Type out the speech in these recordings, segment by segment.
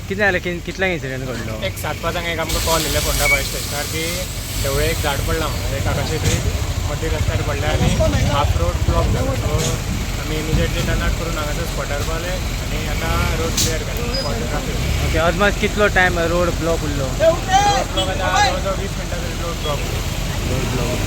कितें जालें कितल्यांक इन्सिडेंट घडलो? एक 7:05 एक आमकां कॉल येयले फोंडा फायर स्टेशनार की तेवढे एक झाड पडला म्हणून एक आकाशी ट्री मध्य रस्त्यार पडले आनी हाफ रोड ब्लॉक जालो. सो आमी इमिजिएटली टर्न आउट करून हांगासर स्पॉटार पावले आनी आतां रोड क्लियर केलो स्पॉट ट्राफीक. ओके, अदमास कितलो टायम रोड ब्लॉक उरलो? रोड ब्लॉक आतां जवळ जवळ 20 मिनटां तरी रोड ब्लॉक. Road block.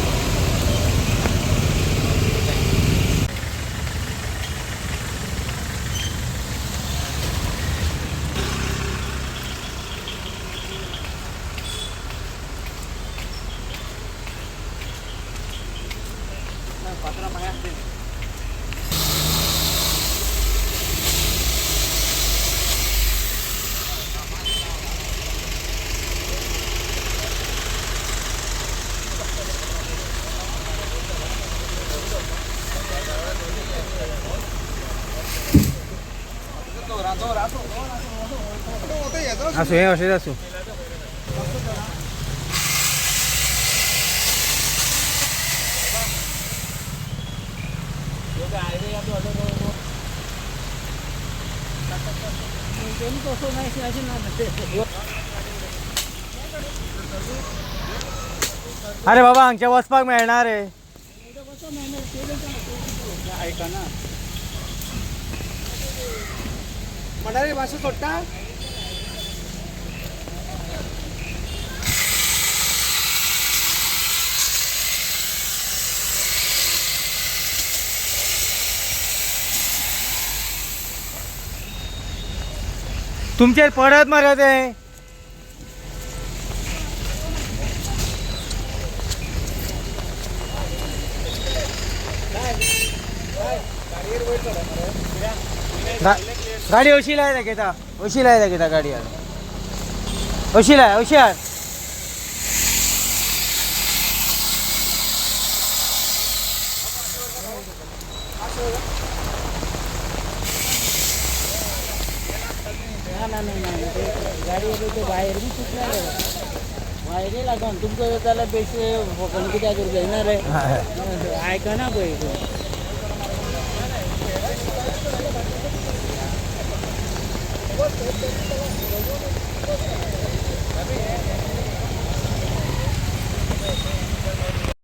आसूं हें अशेंच आसूं. अरे बाबा हांगचे वचपाक मेळना रे. आयकना म्हणारे मातशें सोडटा. तुमचेर पडत मरे ते. गाडी अशी लाय दाखयता, अशी लाय दाखयता गाडी. अशी लाय, अशी हाड. ना गाडी ते भायर बी सुटल्या रे. भायरी लागून तुमकां जाल्यार बेश्टे फकण कित्याक करूंक जायना रे. आयकना पळय.